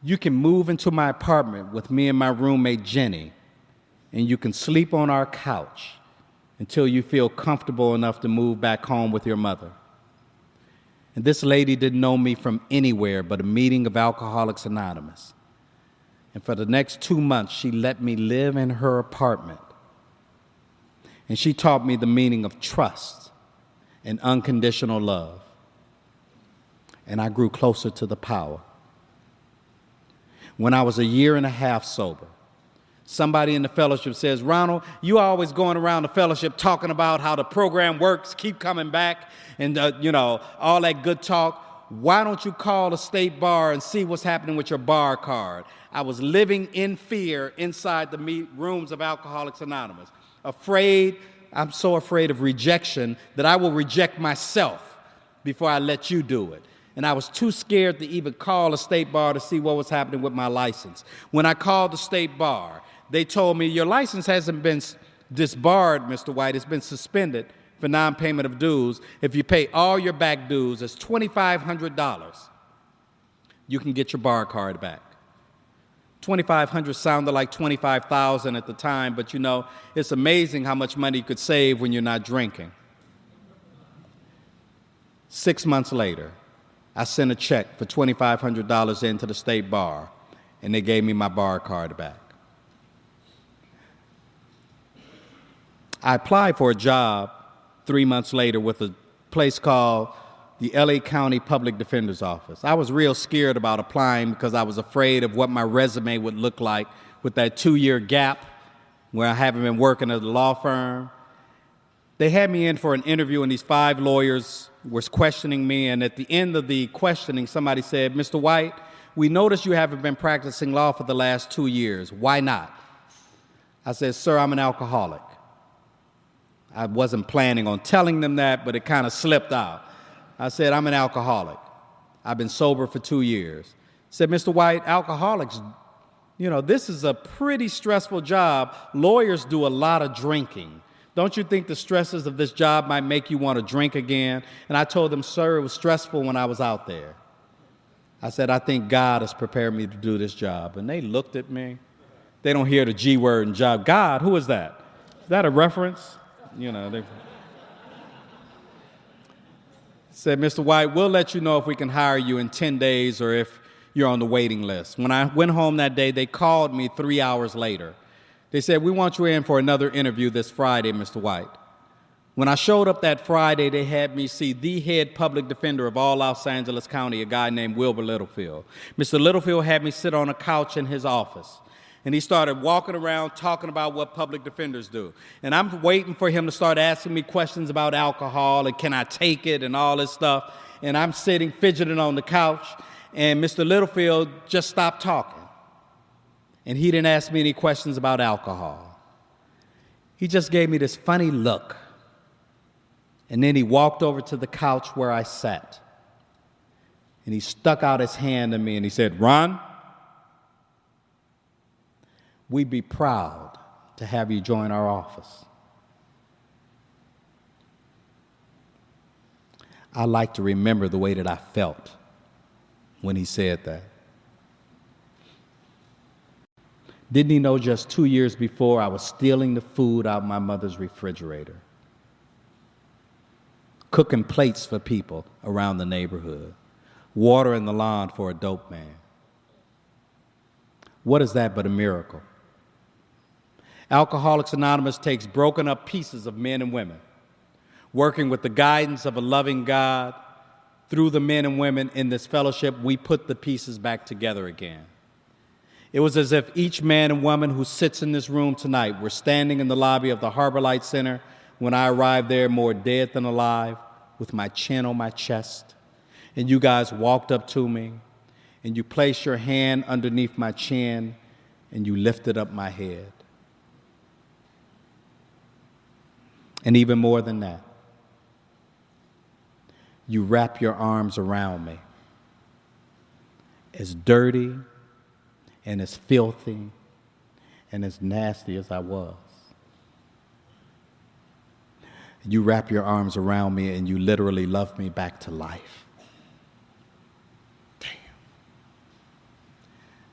B: you can move into my apartment with me and my roommate, Jenny, and you can sleep on our couch until you feel comfortable enough to move back home with your mother." And this lady didn't know me from anywhere but a meeting of Alcoholics Anonymous. And for the next 2 months, she let me live in her apartment. And she taught me the meaning of trust and unconditional love. And I grew closer to the power. When I was a year and a half sober, somebody in the fellowship says, "Ronald, you always going around the fellowship talking about how the program works, keep coming back, and all that good talk. Why don't you call the state bar and see what's happening with your bar card?" I was living in fear inside the rooms of Alcoholics Anonymous. I'm so afraid of rejection that I will reject myself before I let you do it. And I was too scared to even call a state bar to see what was happening with my license. When I called the state bar, they told me, "Your license hasn't been disbarred, Mr. White. It's been suspended for non-payment of dues. If you pay all your back dues, it's $2,500. You can get your bar card back." $2,500 sounded like $25,000 at the time, but it's amazing how much money you could save when you're not drinking. 6 months later, I sent a check for $2,500 into the state bar, and they gave me my bar card back. I applied for a job 3 months later with a place called the LA County Public Defender's Office. I was real scared about applying because I was afraid of what my resume would look like with that 2-year gap where I haven't been working at a law firm. They had me in for an interview, and these 5 lawyers were questioning me, and at the end of the questioning, somebody said, "Mr. White, we noticed you haven't been practicing law for the last 2 years. Why not?" I said, "Sir, I'm an alcoholic." I wasn't planning on telling them that, but it kind of slipped out. I said, "I'm an alcoholic. I've been sober for 2 years." I said, "Mr. White, alcoholics, this is a pretty stressful job. Lawyers do a lot of drinking. Don't you think the stresses of this job might make you want to drink again?" And I told them, "Sir, it was stressful when I was out there." I said, "I think God has prepared me to do this job." And they looked at me. They don't hear the G word in job. God, who is that? Is that a reference? They said, "Mr. White, we'll let you know if we can hire you in 10 days or if you're on the waiting list." When I went home that day, they called me 3 hours later. They said, "We want you in for another interview this Friday, Mr. White." When I showed up that Friday, they had me see the head public defender of all Los Angeles County, a guy named Wilbur Littlefield. Mr. Littlefield had me sit on a couch in his office. And he started walking around talking about what public defenders do. And I'm waiting for him to start asking me questions about alcohol and can I take it and all this stuff. And I'm sitting fidgeting on the couch, and Mr. Littlefield just stopped talking. And he didn't ask me any questions about alcohol. He just gave me this funny look. And then he walked over to the couch where I sat. And he stuck out his hand to me and he said, "Ron, we'd be proud to have you join our office." I like to remember the way that I felt when he said that. Didn't he know just 2 years before I was stealing the food out of my mother's refrigerator, cooking plates for people around the neighborhood, watering the lawn for a dope man? What is that but a miracle? Alcoholics Anonymous takes broken up pieces of men and women, working with the guidance of a loving God. Through the men and women in this fellowship, we put the pieces back together again. It was as if each man and woman who sits in this room tonight were standing in the lobby of the Harbor Light Center when I arrived there more dead than alive, with my chin on my chest. And you guys walked up to me, and you placed your hand underneath my chin, and you lifted up my head. And even more than that, you wrap your arms around me, as dirty and as filthy and as nasty as I was. You wrap your arms around me and you literally love me back to life. Damn.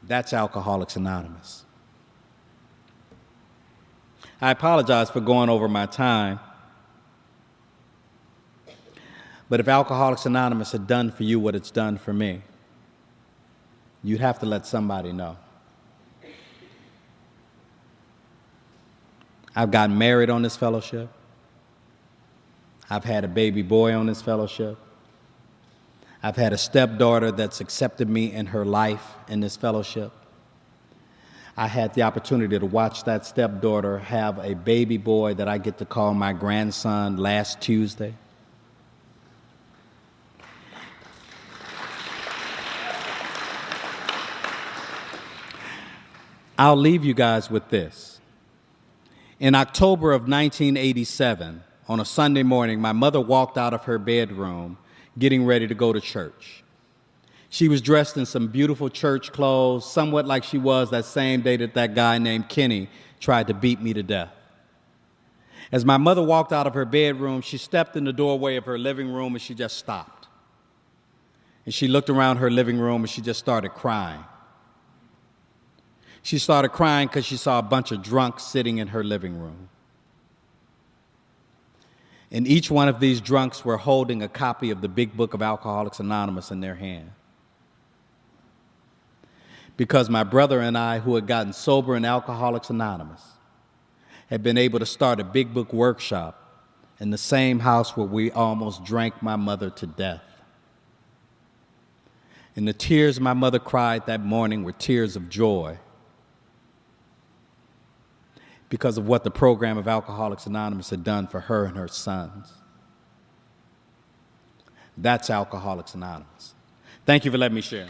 B: That's Alcoholics Anonymous. I apologize for going over my time, but if Alcoholics Anonymous had done for you what it's done for me, you'd have to let somebody know. I've gotten married on this fellowship. I've had a baby boy on this fellowship. I've had a stepdaughter that's accepted me in her life in this fellowship. I had the opportunity to watch that stepdaughter have a baby boy that I get to call my grandson last Tuesday. I'll leave you guys with this. In October of 1987, on a Sunday morning, my mother walked out of her bedroom getting ready to go to church. She was dressed in some beautiful church clothes, somewhat like she was that same day that that guy named Kenny tried to beat me to death. As my mother walked out of her bedroom, she stepped in the doorway of her living room and she just stopped. And she looked around her living room and she just started crying. She started crying because she saw a bunch of drunks sitting in her living room. And each one of these drunks were holding a copy of the Big Book of Alcoholics Anonymous in their hand. Because my brother and I, who had gotten sober in Alcoholics Anonymous, had been able to start a Big Book workshop in the same house where we almost drank my mother to death. And the tears my mother cried that morning were tears of joy, because of what the program of Alcoholics Anonymous had done for her and her sons. That's Alcoholics Anonymous. Thank you for letting me share.